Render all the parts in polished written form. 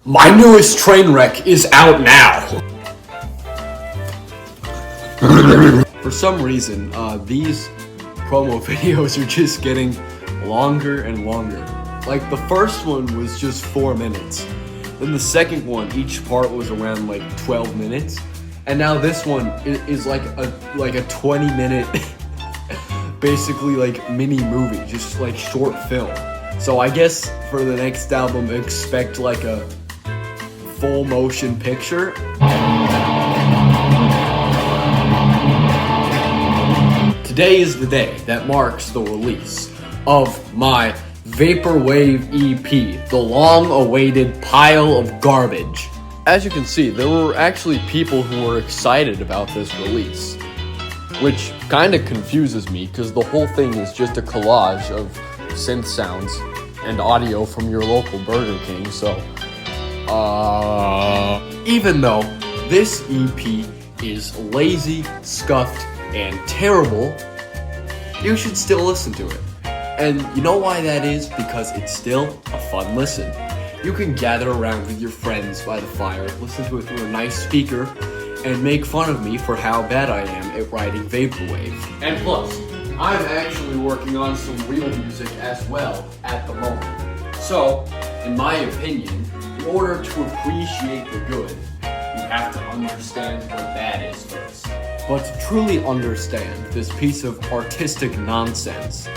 My newest train wreck is out now! For some reason, these promo videos are just getting longer and longer. Like, the first one was just 4 minutes. Then the second one, each part was around like 12 minutes. And now this one is like a 20-minute, basically like mini movie, just like short film. So I guess for the next album, expect like a full motion picture. Today is the day that marks the release of my Vaporwave EP, the long-awaited pile of garbage. As you can see, there were actually people who were excited about this release, which kind of confuses me because the whole thing is just a collage of synth sounds and audio from your local Burger King, so even though this EP is lazy, scuffed, and terrible, you should still listen to it. And you know why that is? Because it's still a fun listen. You can gather around with your friends by the fire, listen to it through a nice speaker, and make fun of me for how bad I am at writing Vaporwave. And plus, I'm actually working on some real music as well at the moment. So, in my opinion, in order to appreciate the good, you have to understand what bad is first. But to truly understand this piece of artistic nonsense,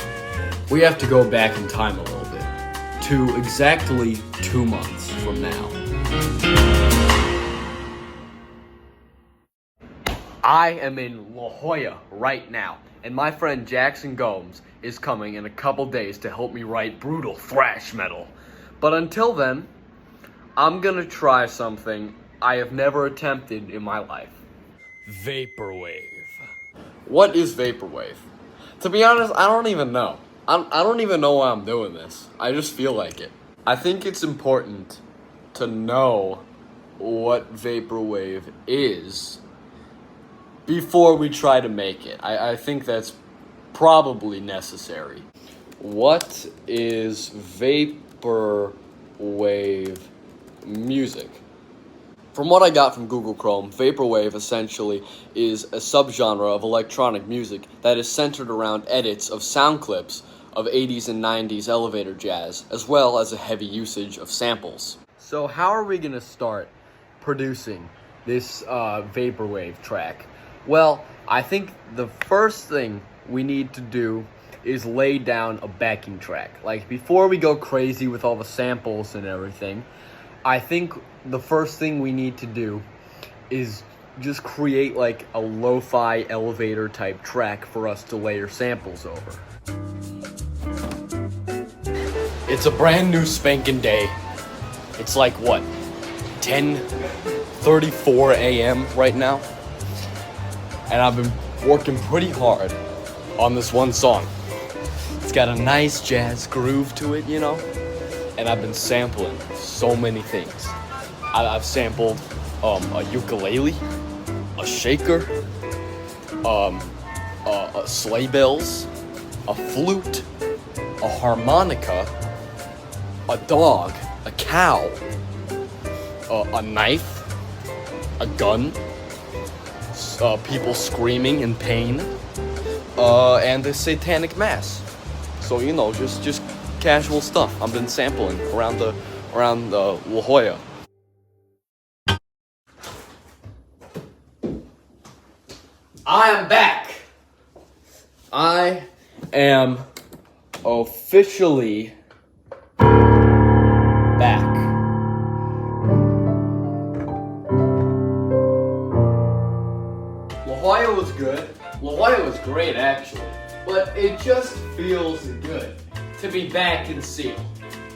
we have to go back in time a little bit, to exactly 2 months from now. I am in La Jolla right now, and my friend Jackson Gomes is coming in a couple days to help me write brutal thrash metal. But until then, I'm gonna try something I have never attempted in my life. Vaporwave. What is Vaporwave? To be honest, I don't even know. I don't even know why I'm doing this. I just feel like it. I think it's important to know what Vaporwave is before we try to make it. I think that's probably necessary. What is Vaporwave music? From what I got from Google Chrome, Vaporwave essentially is a subgenre of electronic music that is centered around edits of sound clips of 80s and 90s elevator jazz, as well as a heavy usage of samples. So how are we gonna start producing this Vaporwave track? Well, I think the first thing we need to do is lay down a backing track. Like, before we go crazy with all the samples and everything, I think the first thing we need to do is just create like a lo-fi elevator type track for us to layer samples over. It's a brand new spanking day. It's like what, 10:34 a.m. right now? And I've been working pretty hard on this one song. It's got a nice jazz groove to it, you know? And I've been sampling so many things. I've sampled a ukulele, a shaker, sleigh bells, a flute, a harmonica, a dog, a cow, a knife, a gun, people screaming in pain, and the satanic mass. So, you know, just casual stuff I've been sampling around La Jolla. I am back. I am officially back. La Jolla was good. La Jolla was great, actually. But it just feels good to be back in Seal.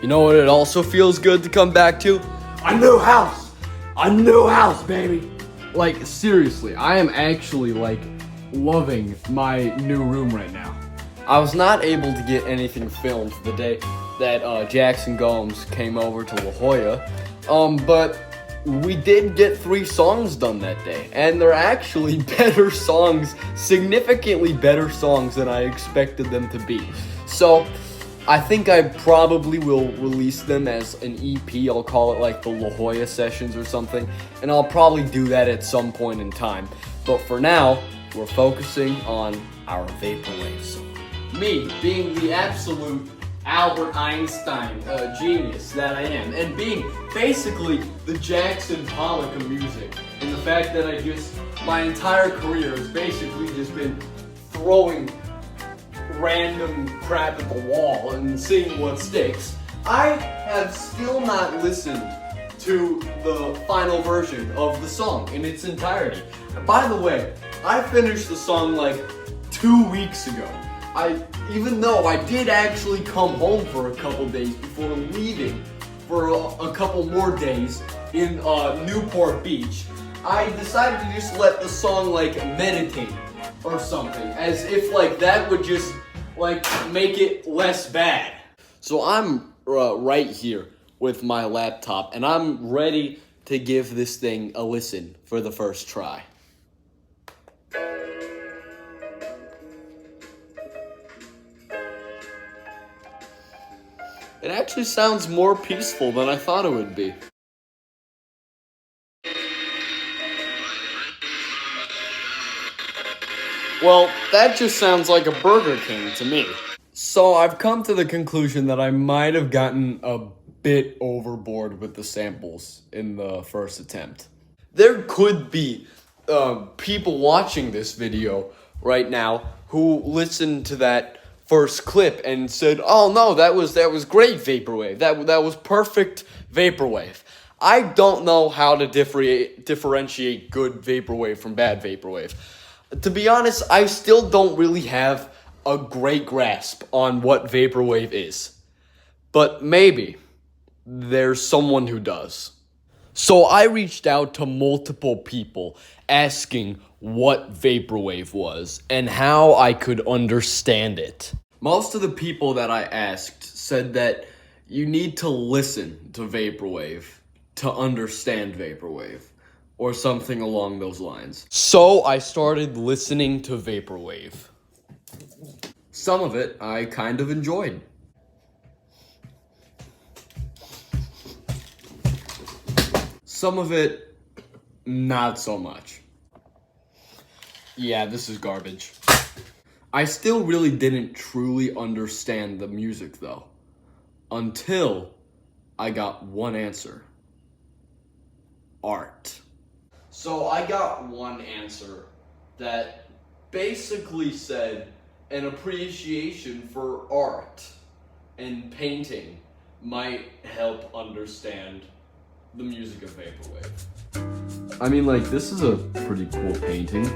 You know what it also feels good to come back to? A new house! A new house, baby! Like, seriously, I am actually, like, loving my new room right now. I was not able to get anything filmed the day that Jackson Gomes came over to La Jolla, but we did get 3 songs done that day, and they're actually better songs, significantly better songs than I expected them to be. So, I think I probably will release them as an EP. I'll call it like the La Jolla Sessions or something, and I'll probably do that at some point in time. But for now, we're focusing on our Vaporwave song. Me being the absolute Albert Einstein genius that I am, and being basically the Jackson Pollock of music, and the fact that my entire career has basically just been throwing random crap at the wall and seeing what sticks. I have still not listened to the final version of the song in its entirety. By the way, I finished the song like 2 weeks ago. Even though I did actually come home for a couple days before leaving for a couple more days in Newport Beach, I decided to just let the song like meditate or something, as if like that would just like make it less bad. So I'm right here with my laptop, and I'm ready to give this thing a listen for the first try. It actually sounds more peaceful than I thought it would be. Well, that just sounds like a Burger King to me. So I've come to the conclusion that I might have gotten a bit overboard with the samples in the first attempt. There could be people watching this video right now who listened to that first clip and said, "Oh no, that was great Vaporwave. That was perfect Vaporwave." I don't know how to differentiate good Vaporwave from bad Vaporwave. To be honest, I still don't really have a great grasp on what Vaporwave is. But maybe there's someone who does. So I reached out to multiple people asking what Vaporwave was and how I could understand it. Most of the people that I asked said that you need to listen to Vaporwave to understand Vaporwave, or something along those lines. So I started listening to Vaporwave. Some of it I kind of enjoyed. Some of it, not so much. Yeah, this is garbage. I still really didn't truly understand the music though, until I got one answer. Art. So I got one answer that basically said an appreciation for art and painting might help understand the music of Vaporwave. I mean, like, this is a pretty cool painting.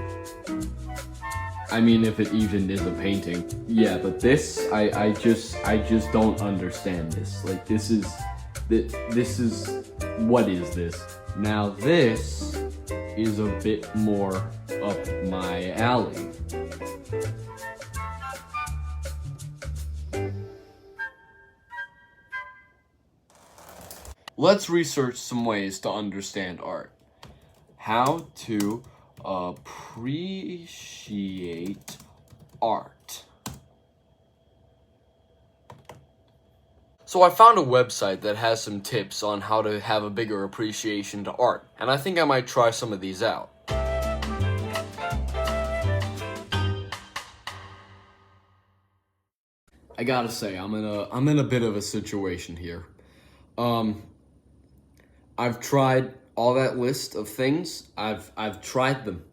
I mean, if it even is a painting. Yeah, but this, I just don't understand this. Like, this is, what is this? Now this is a bit more up my alley. Let's research some ways to understand art. How to appreciate art. So I found a website that has some tips on how to have a bigger appreciation to art, and I think I might try some of these out. I gotta say, I'm in a bit of a situation here. I've tried all that list of things. I've tried them.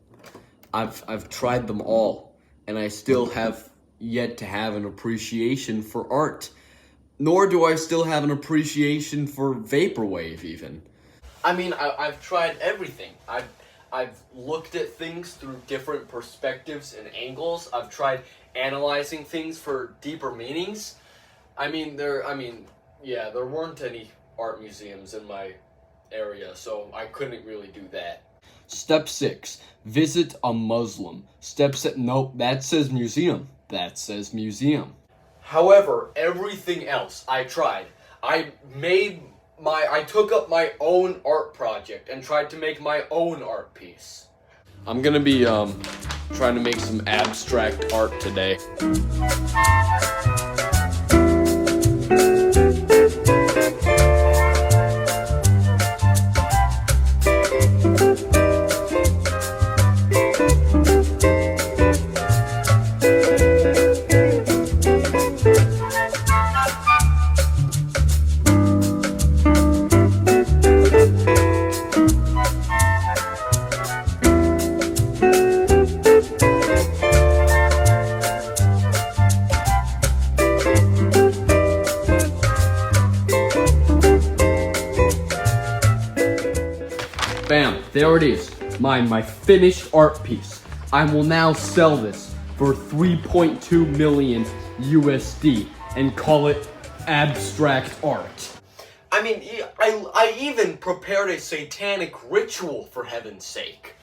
I've tried them all, and I still have yet to have an appreciation for art. Nor do I still have an appreciation for Vaporwave, even. I mean, I've tried everything. I've looked at things through different perspectives and angles. I've tried analyzing things for deeper meanings. There weren't any art museums in my area, so I couldn't really do that. Step 6, visit a Muslim. Nope, that says museum. That says museum. However, everything else I tried. I took up my own art project and tried to make my own art piece. I'm gonna be trying to make some abstract art today. Bam, there it is. My finished art piece. I will now sell this for 3.2 million USD and call it abstract art. I mean, I even prepared a satanic ritual, for heaven's sake.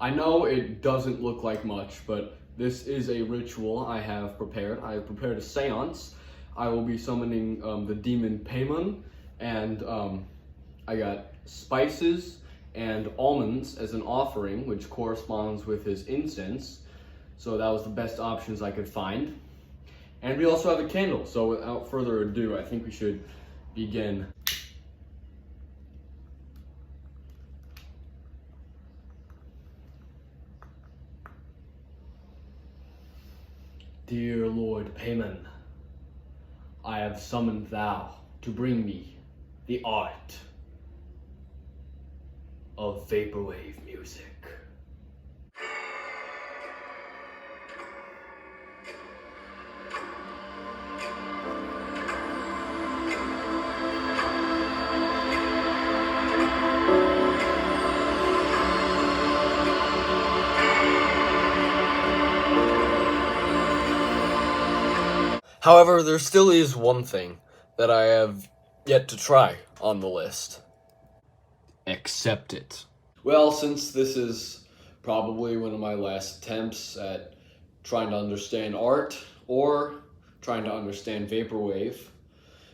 I know it doesn't look like much, but this is a ritual I have prepared. I have prepared a seance. I will be summoning the demon Paimon, and I got spices and almonds as an offering, which corresponds with his incense. So that was the best options I could find. And we also have a candle, so without further ado, I think we should begin. Dear Lord Paimon, I have summoned thou to bring me the art of Vaporwave music. However, there still is one thing that I have yet to try on the list. Accept it. Well, since this is probably one of my last attempts at trying to understand art or trying to understand Vaporwave,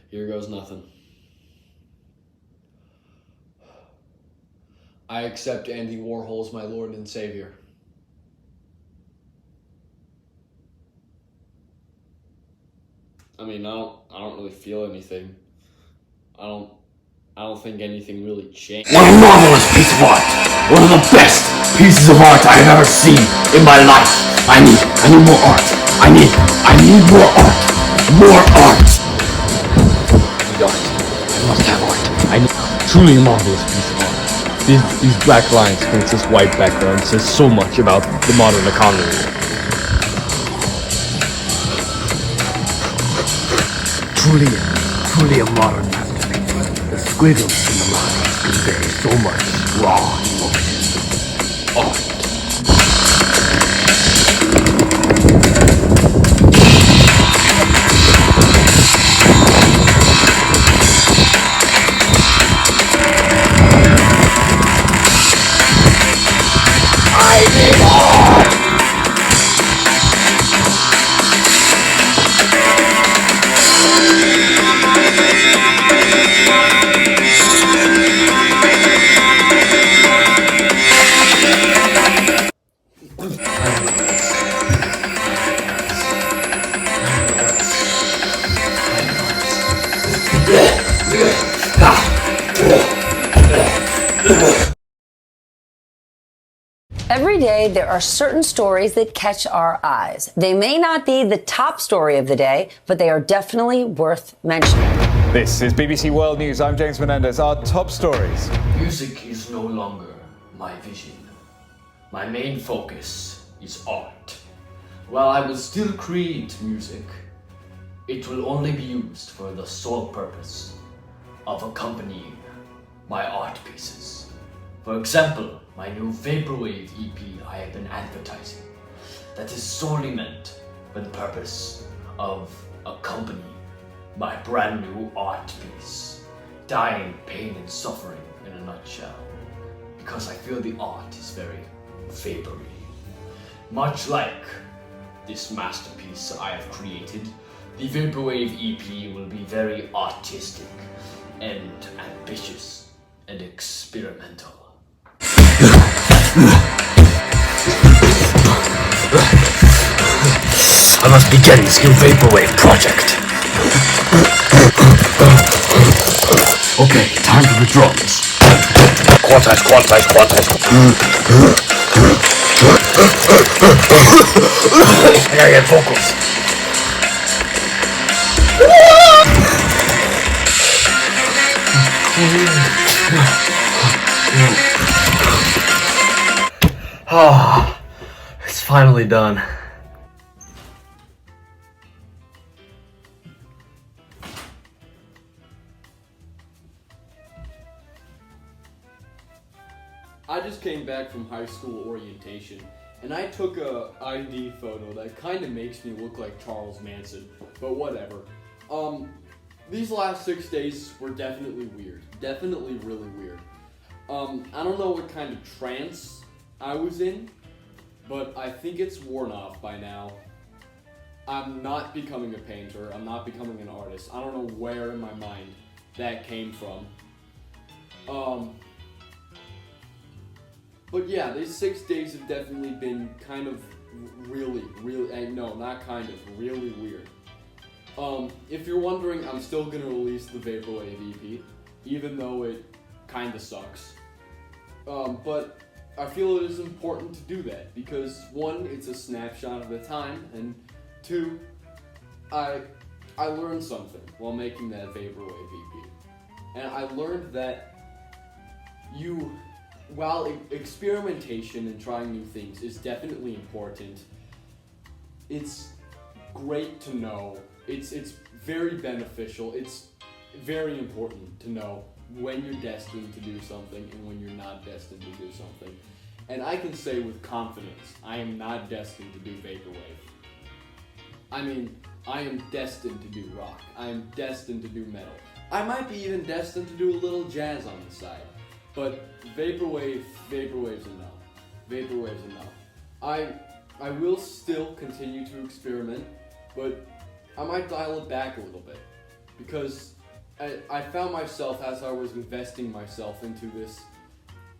here goes nothing. I accept Andy Warhol as my Lord and Savior. I mean, I don't really feel anything. I don't think anything really changed. What a marvelous piece of art! One of the best pieces of art I've ever seen in my life. I need more art. I need more art. More art. I need art. I must have art. I need truly a marvelous piece of art. These black lines against this white background says so much about the modern economy. Truly a modern masterpiece. The squiggles in the lines convey so much raw emotion. Art. I need art! Every day, there are certain stories that catch our eyes. They may not be the top story of the day, but they are definitely worth mentioning. This is BBC World News. I'm James Menendez. Our top stories. Music is no longer my vision. My main focus is art. While I will still create music, it will only be used for the sole purpose of accompanying my art pieces. For example, my new Vaporwave EP I have been advertising. That is solely meant for the purpose of accompanying my brand new art piece. Dying, pain, and suffering in a nutshell. Because I feel the art is very vapory. Much like this masterpiece I have created, the Vaporwave EP will be very artistic and ambitious and experimental. I must begin this new Vaporwave project. Okay, time for the drums. Quantize. I gotta get vocals. Ah, it's finally done. I just came back from high school orientation, and I took a ID photo that kind of makes me look like Charles Manson, but whatever. These last 6 days were definitely weird. Definitely really weird. I don't know what kind of trance I was in, but I think it's worn off by now. I'm not becoming a painter. I'm not becoming an artist. I don't know where in my mind that came from. But yeah, these 6 days have definitely been kind of really weird. If you're wondering, I'm still gonna release the Vaporwave EP, even though it kinda sucks. But I feel it is important to do that because one, it's a snapshot of the time, and two, I learned something while making that Vaporwave EP. And I learned that while experimentation and trying new things is definitely important, it's great to know, it's very beneficial, it's very important to know when you're destined to do something and when you're not destined to do something. And I can say with confidence, I am not destined to do Vaporwave. I mean, I am destined to do rock. I am destined to do metal. I might be even destined to do a little jazz on the side. But Vaporwave's enough. Vaporwave's enough. I will still continue to experiment, but I might dial it back a little bit. Because I found myself, as I was investing myself into this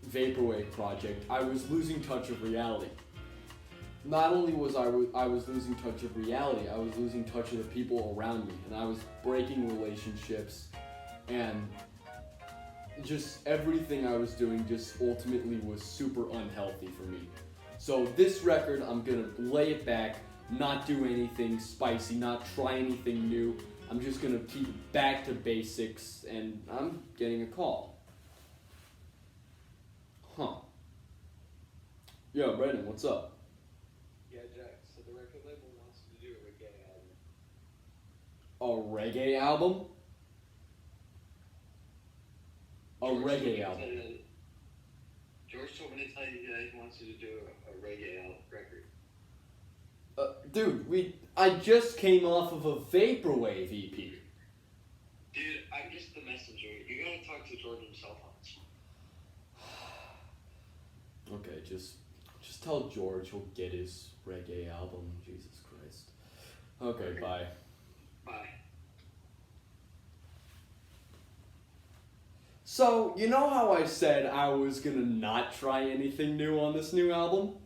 Vaporwave project, I was losing touch of reality. Not only was I was losing touch of reality, I was losing touch of the people around me, and I was breaking relationships, and just everything I was doing just ultimately was super unhealthy for me. So this record, I'm gonna lay it back, not do anything spicy, not try anything new. I'm just gonna keep it back to basics, and I'm getting a call. Huh. Yo, Brendan, what's up? Yeah, Jack, so the record label wants to do a reggae album. A reggae album? Reggae album. George told me to tell you that he wants you to do a reggae record. Dude, I just came off of a Vaporwave EP. Dude, I'm just the messenger. You gotta talk to George himself on this. Okay, just tell George he'll get his reggae album. Jesus Christ. Okay, bye. Bye. So, you know how I said I was gonna not try anything new on this new album?